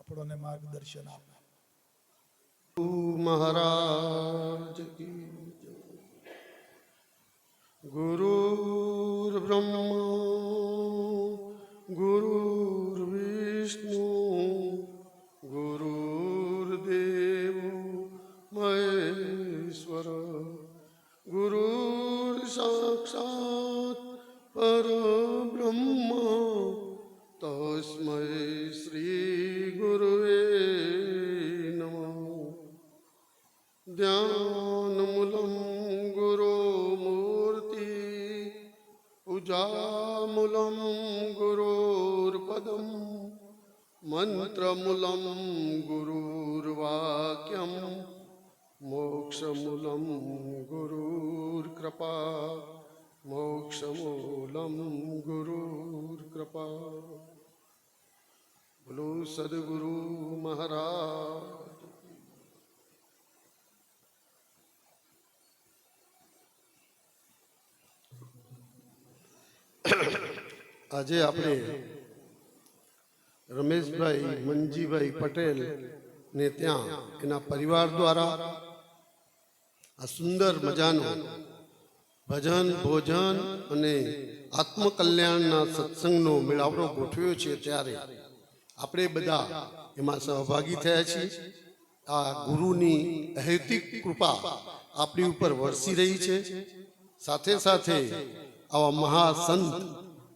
આપણને માર્ગદર્શન આપે. મહારાજ ગુરુર બ્રહ્મા ગુરુર વિષ્ણુ ગુરુર્દેવ મહેશ્વર ગુરુર સાક્ષાત પરબ્રહ્મ તસ્મૈ શ્રી ગુરુવે નમઃ. ધ્યાનમૂલં ગુરો મૂર્તિ પૂજામૂલં ગુરુર્પદમ મંત્રમૂલં ગુરુર્વાક્યમ મોક્ષમૂલં ગુરુર્કૃપા મોક્ષમૂલં ગુરુર્કૃપા. બોલો સદગુરુ મહારાજ. આજે આપણે રમેશભાઈ મંજીભાઈ પટેલ ને ત્યાં એના પરિવાર દ્વારા આ સુંદર મજાનું ભજન ભોજન અને આત્મકલ્યાણના સત્સંગનો મેળાવડો ગોઠવ્યો છે. ત્યારે આપણે બધા એમાં સહભાગી થયા છીએ. આ ગુરુની અહેતિક કૃપા આપણી ઉપર વરસી રહી છે. સાથે સાથે આવા મહાસંત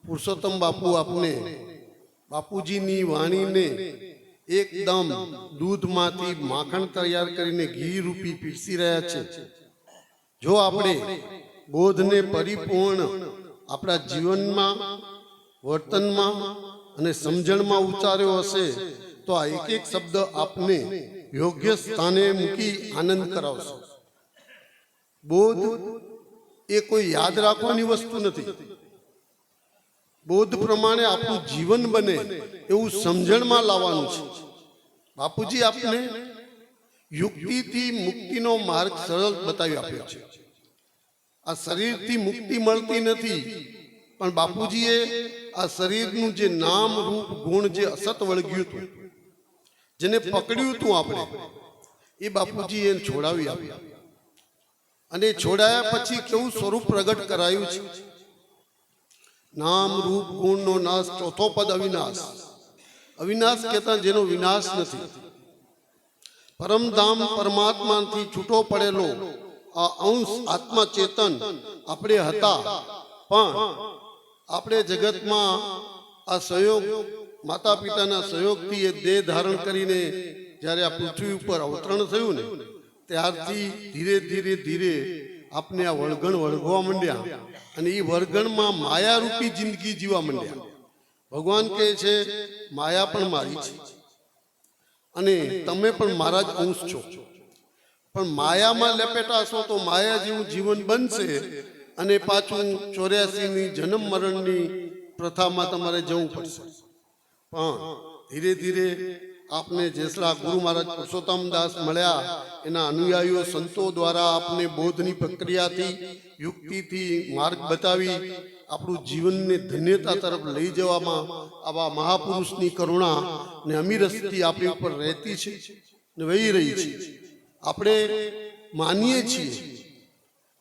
પુરુષોત્તમ બાપુ આપને બાપુજીની વાણીને એકદમ દૂધમાંથી માખણ તૈયાર કરીને ઘી રૂપી પીરસી રહ્યા છે. જો આપણે બોધને પરિપૂર્ણ આપણા જીવનમાં વર્તનમાં અને સમજણમાં ઉતાર્યો હશે તો આ એક એક શબ્દ આપને યોગ્ય સ્થાને મૂકી આનંદ કરાવશે. બોધ એ કોઈ યાદ રાખવાની વસ્તુ નથી. બોધ પ્રમાણે આપણું જીવન બને એવું સમજણમાં લાવવાનું છે. બાપુજી આપને યુક્તિથી મુક્તિનો માર્ગ સરળ બતાવી આપ્યો છે. આ શરીરથી મુક્તિ મળતી નથી, પણ બાપુજીએ આ શરીરનું જે નામ રૂપ ગુણ જે અસત વળગ્યું હતું, જેને પકડ્યું હતું આપણે, એ બાપુજી એને છોડાવી આપ્યા. અને છોડાયા પછી કેવું સ્વરૂપ પ્રગટ કરાયું છે. નામ રૂપ ગુણનો નાશ. ચોથો પદ અવિનાશ. અવિનાશ કહેતા જેનો વિનાશ નથી. પરમધામ પરમાત્માથી છૂટો પડેલો આ અંશ આત્મા ચેતન આપણે હતા, પણ આપણે જગતમાં આ સહયોગ માતા પિતાના સહયોગથી એ દેહ ધારણ કરીને જ્યારે આ પૃથ્વી ઉપર અવતરણ થયું ને, ત્યારથી ધીરે ધીરે ધીરે આપને આ વળગણ વળગવા માંડ્યા. અને એ વળગણમાં માયારૂપી જિંદગી જીવવા માંડ્યા. ભગવાન કહે છે માયા પણ મારી છે અને તમે પણ મારા જ અંશ છો. પણ માયામાં લપેટાશો તો માયા જેવું જીવન બનશે અને પાછું 84ની જન્મ મરણની પ્રથામાં તમારે જવું પડશે. પણ ધીરે ધીરે આપને જેસલા ગુરુ મહારાજ પુરુષોત્તમ દાસ મળ્યા, એના અનુયાયીઓ સંતો દ્વારા આપને બોધની પ્રક્રિયાથી યુક્તિથી માર્ગ બતાવી આપણું જીવનને ધન્યતા તરફ લઈ જવામાં આવા મહાપુરુષની કરુણા ને અમીરસથી આપણી ઉપર રહેતી છે ને વહી રહી છે. આપણે માનીએ છીએ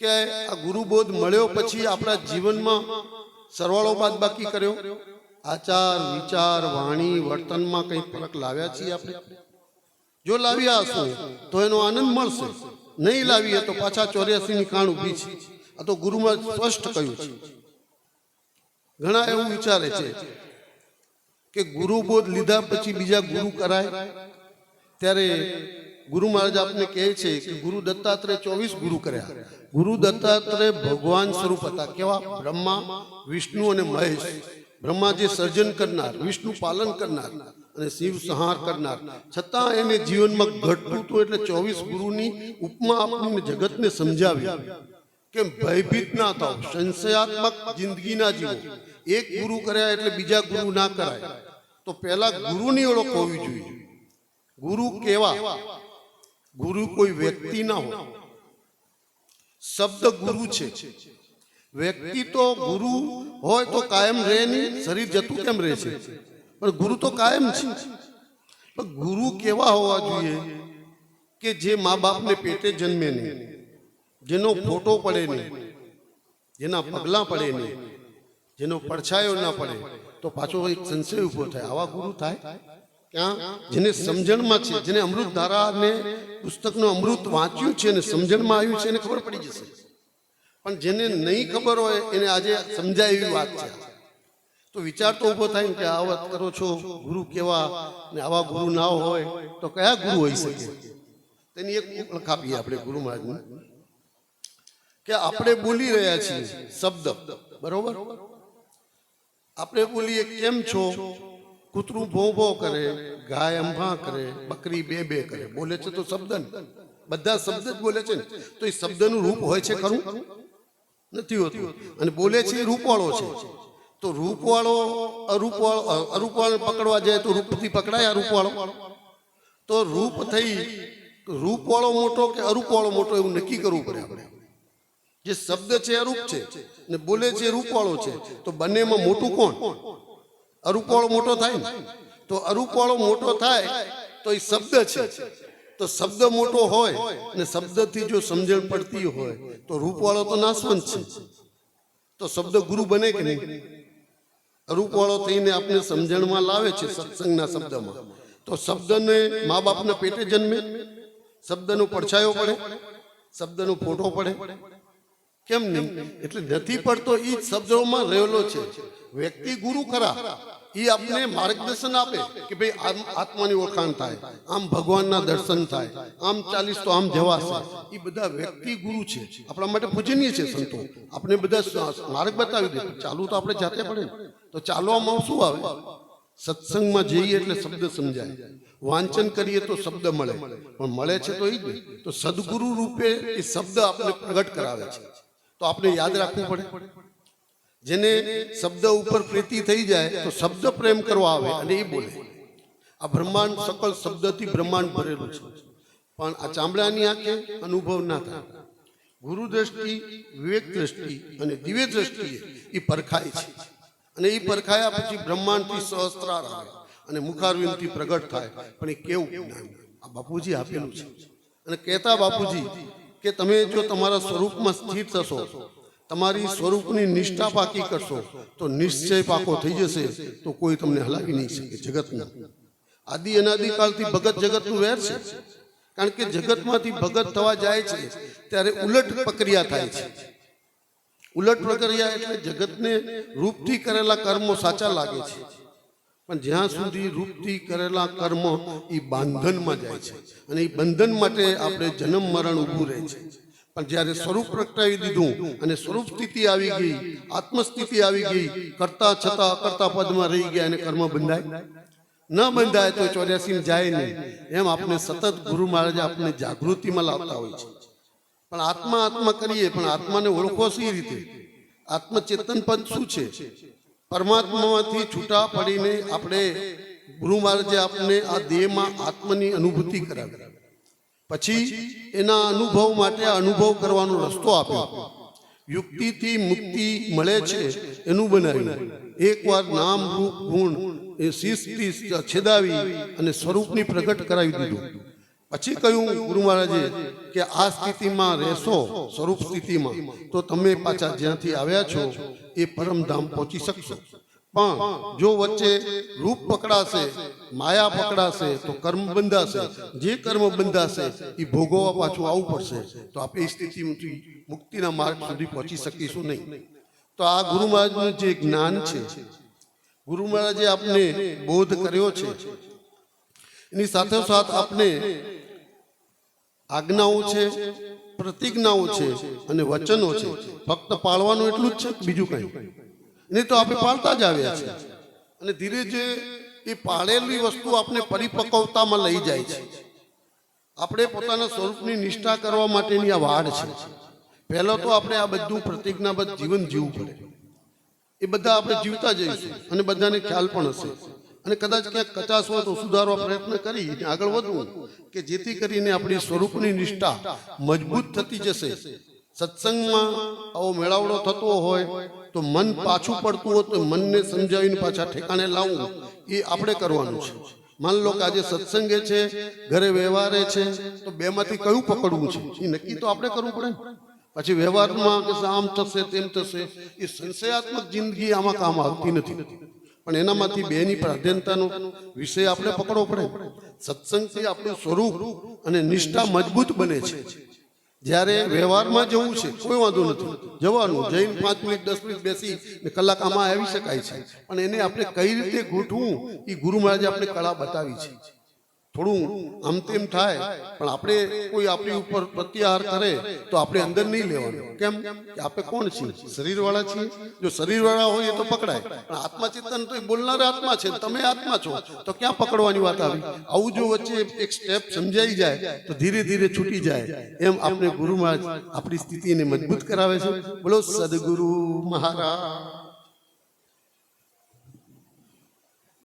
કે આ ગુરુબોધ મળ્યો પછી આપણા જીવનમાં સરવાળો બાદબાકી કર્યો, આચાર વિચાર વાણી વર્તનમાં કંઈ ફરક લાવ્યા છીએ આપણે? જો લાવ્યા હશું તો એનો આનંદ મળશે. નહીં લાવીએ તો પાછા 84ની કાણ ઊભી છે. આ તો ગુરુમાં સ્પષ્ટ કહ્યું છે. ઘણા એવું વિચારે છે કે ગુરુબોધ લીધા પછી બીજા ગુરુ કરાય. ત્યારે ગુરુ મહારાજ આપને કહે છે કે ગુરુ દત્તાત્રેય 24 ગુરુ કર્યા. ગુરુ દત્તાત્રેય ભગવાન સ્વરૂપ હતા. કેવા? બ્રહ્મા વિષ્ણુ અને મહેશ. બ્રહ્મા જે સર્જન કરનાર, વિષ્ણુ પાલન કરનાર અને શિવ સંહાર કરનાર, છતાં એને જીવનમાં ઘટતું હતું. એટલે 24 ગુરુની ઉપમા આપીને જગતને સમજાવી કે ભયભીત ના થાવ, સંશયાત્મક જિંદગી ના જીવો. એક ગુરુ કર્યા એટલે બીજા ગુરુ ના કરાય. તો પહેલા ગુરુની ઓળખ હોવી જોઈએ. ગુરુ કેવા? ગુરુ કોઈ વ્યક્તિ ના હોય. શબ્દ ગુરુ છે. વ્યક્તિ તો ગુરુ હોય તો કાયમ રહે નહીં, શરીર જતું કેમ રહે છે? પણ ગુરુ તો કાયમ છે. પણ ગુરુ કેવા હોવા જોઈએ કે જે મા બાપને પેટે જન્મે નહીં, જેનો ફોટો પડે નહીં, જેના પગલાં પડે નહીં, જેનો પડછાયો ના પડે, તો પાછો એક સંશય ઉભો થાય, આવા ગુરુ થાય ક્યાં? જેને સમજણમાં છે, જેને અમૃત ધારાને પુસ્તકનું અમૃત વાંચ્યું છે અને સમજણમાં આવ્યું છે એને ખબર પડી જશે. પણ જેને નહીં ખબર હોય એને આજે સમજાય એવી વાત છે. તો વિચાર તો ઉભો થાય ને કે આ વાત કરો છો ગુરુ કેવા, ને આવા ગુરુ ના હોય તો કયા ગુરુ હોઈ શકે? તેની એક લખાપીએ આપણે ગુરુ મહારાજને કે આપણે બોલી રહ્યા છીએ શબ્દ, બરોબર? આપણે બોલીએ કેમ છો, કૂતરું ભો ભો કરે, ગાય અંભા કરે, બકરી બે બે કરે, બોલે છે તો શબ્દ ને, બધા શબ્દ જ બોલે છે ને. તો એ શબ્દનું રૂપ હોય છે ખરું? નથી હોતું. અને બોલે છે એ રૂપવાળો છે. તો રૂપવાળો અરૂપવાળો પકડવા જાય તો રૂપથી પકડાય અરૂપવાળો? તો રૂપ થઈ રૂપવાળો મોટો કે અરૂપવાળો મોટો એવું નક્કી કરવું પડે આપણે. જે શબ્દ છે અરૂપ છે ને બોલે છે રૂપવાળો છે, તો બંનેમાં મોટું કોણ? અરૂપવાળો મોટો થાય ને. તો અરૂપવાળો મોટો થાય તો એ શબ્દ છે. તો શબ્દ મોટો હોય ને શબ્દથી જો સમજણ પડતી હોય તો રૂપવાળો તો નાશવંત છે. તો શબ્દ ગુરુ બને કે નહીં? અરૂપવાળો થઈને આપણે સમજણમાં લાવે છે સત્સંગના શબ્દમાં. તો શબ્દને મા બાપના પેટે જન્મે, શબ્દનો પડછાયો પડે, શબ્દનો ફોટો પડે, કેમ નહીં? એટલે નથી પડતો એ જ શબ્દોમાં રહેલો છે. વ્યક્તિ ગુરુ ખરા, એ આપને માર્ગદર્શન આપે કે ભાઈ આમ આત્માની ઓળખાણ થાય, આમ ભગવાનના દર્શન થાય, આમ ચાલીસ તો આમ જવાશે. એ બધા વ્યક્તિ ગુરુ છે, આપણા માટે પૂજનીય છે સંતો. આપણે બધા માર્ગ બતાવી દે, ચાલુ તો આપણે જાતે પડે ને. તો ચાલવામાં શું આવે? સત્સંગમાં જઈએ એટલે શબ્દ સમજાય, વાંચન કરીએ તો શબ્દ મળે, પણ મળે છે તો એ જ. તો સદગુરુ રૂપે એ શબ્દ આપણે પ્રગટ કરાવે છે. તો આપણે યાદ રાખવું પડે. જેને શબ્દ ઉપર પ્રીતિ થઈ જાય તો શબ્દ પ્રેમ કરવા આવે અને એ બોલે. આ બ્રહ્માંડ સકલ શબ્દથી બ્રહ્માંડ ભરેલું છે, પણ આ ચામડાની આંખે અનુભવ ના થાય. ગુરુ દ્રષ્ટિ, વિવેક દ્રષ્ટિ અને દિવ્ય દ્રષ્ટિએ એ પરખાય છે. અને એ પરખાયા પછી બ્રહ્માંડથી સહસ્ત્રાર આવે અને મુખારવિંદથી પ્રગટ થાય. પણ એ કેવું જ્ઞાન આ બાપુજી આપેલું છે. અને કહેતા બાપુજી કે તમે જો તમારા સ્વરૂપમાં સ્થિર થશો, તમારી સ્વરૂપની નિષ્ઠા પાકી કરશો, તો નિશ્ચય પાકો થઈ જશે. તો કોઈ તમને હલાવી નહીં શકે જગતનું. આદિ અનાદિકાળથી ભગત જગતનું વેર છે. કારણ કે જગતમાંથી ભગત થવા જાય છે ત્યારે ઉલટ પ્રક્રિયા થાય છે. ઉલટ પ્રક્રિયા એટલે જગતને રૂપથી કરેલા કર્મો સાચા લાગે છે, પણ જ્યાં સુધી રૂપથી કરેલા કર્મ એ બંધનમાં જાય છે. અને એ બંધન માટે આપણે જન્મ મરણ ઊભું રહે છે. પણ જ્યારે સ્વરૂપ પ્રગટાવી દીધું અને સ્વરૂપ સ્થિતિ આવી ગઈ, આત્મસ્થિતિ આવી ગઈ, કરતા છતાં અકર્તા પદમાં રહી ગયા અને કર્મ બંધાય ન બંધાય તો 84 જાય નહીં. એમ આપણે સતત ગુરુ મહારાજ આપણે જાગૃતિમાં લાવતા હોય છે. પણ આત્મા આત્મા કરીએ, પણ આત્માને ઓળખો સી રીતે? આત્મચેતન પદ શું છે? પરમાત્મામાંથી છૂટા પડીને આપણે ગુરુ મહારાજે આપણે આ દેહમાં આત્માની અનુભૂતિ કરાવી. પછી એના અનુભવ માટે અનુભવ કરવાનો રસ્તો આપ્યો. યુક્તિથી મુક્તિ મળે છે એનું બનાવ્યું. એકવાર નામ રૂપ ગુણ એ શિસ્તી છેદાવી અને સ્વરૂપની પ્રગટ કરાવી દીધું. પછી કહ્યું ગુરુ મહારાજે કે આ સ્થિતિમાં રહેશો, સ્વરૂપ સ્થિતિમાં, તો તમે પાછા જ્યાંથી આવ્યા છો એ પરમધામ પહોંચી શકશો. પણ જો વચ્ચે રૂપ પકડાશે, માયા પકડાશે તો કર્મ બંધાશે. જે કર્મ બંધાશે એ ભોગવવા પાછું આવવું પડશે. તો આપણે એ સ્થિતિથી મુક્તિના માર્ગ સુધી પહોંચી શકીશું નહીં. તો આ ગુરુ મહારાજનું જે જ્ઞાન છે, ગુરુ મહારાજે આપને બોધ કર્યો છે, એની સાથે સાથ આપને આજ્ઞાઓ છે, પ્રતિજ્ઞાઓ છે અને વચનો છે. ફક્ત પાળવાનું એટલું જ છે, બીજું કંઈ નહીં. તો આપણે પાળતા જ આવ્યા છે. અને ધીરે જે એ પાળેલી વસ્તુ આપણે પરિપક્વતામાં લઈ જાય છે. આપણે પોતાના સ્વરૂપની નિષ્ઠા કરવા માટેની આ વાડ છે. પહેલો તો આપણે આ બધું પ્રતિજ્ઞાબદ્ધ જીવન જીવવું પડે. એ બધા આપણે જીવતા જઈશું અને બધાને ખ્યાલ પણ હશે. અને કદાચ ક્યાંક કચાશ હોય તો સુધારવા પ્રયત્ન કરી આગળ વધવું, કે જેથી કરીને આપણી સ્વરૂપની નિષ્ઠા મજબૂત થતી જશે. સત્સંગમાં આવો મેળાવડો થતો હોય તો મન પાછું પડતું હોય તો મનને સમજાવીને પાછા ઠેકાણે લાવવું એ આપણે કરવાનું છે. માન લો કે આજે સત્સંગે છે, ઘરે વ્યવહારે છે, તો બેમાંથી કયું પકડવું છે એ નક્કી તો આપણે કરવું પડે ને. પછી વ્યવહારમાં કે આમ થશે તેમ થશે, એ સંશયાત્મક જિંદગી આમાં કામ આવતી નથી. પણ એનામાંથી બેની પ્રાધાન્યતાનો વિષય આપણે પકડવો પડે. સત્સંગથી આપણું સ્વરૂપ અને નિષ્ઠા મજબૂત બને છે. જ્યારે વ્યવહારમાં જવું છે કોઈ વાંધો નથી, જવાનું જઈને 5 મિનિટ 10 મિનિટ બેસી ને કલાક આમાં આવી શકાય છે. પણ એને આપણે કઈ રીતે ગોઠવું એ ગુરુ મહારાજે આપણે કળા બતાવી છે. થોડું આમ તેમ થાય પણ આપણે કોઈ આપણી ઉપર પ્રત્યાહાર કરે તો આપણે અંદર નહીં લેવાનું. કેમ કે આપણે કોણ છીએ? શરીરવાળા છીએ. જો શરીરવાળા હોય તો પકડાય, પણ આત્મા ચેતન તો બોલનાર આત્મા છે, તમે આત્મા છો, તો ક્યાં પકડવાની વાત આવી? આવું જો વચ્ચે એક સ્ટેપ સમજાઈ જાય તો ધીરે ધીરે છૂટી જાય. એમ આપણે ગુરુ મહારાજ આપણી સ્થિતિને મજબૂત કરાવે છે. બોલો સદગુરુ મહારાજ.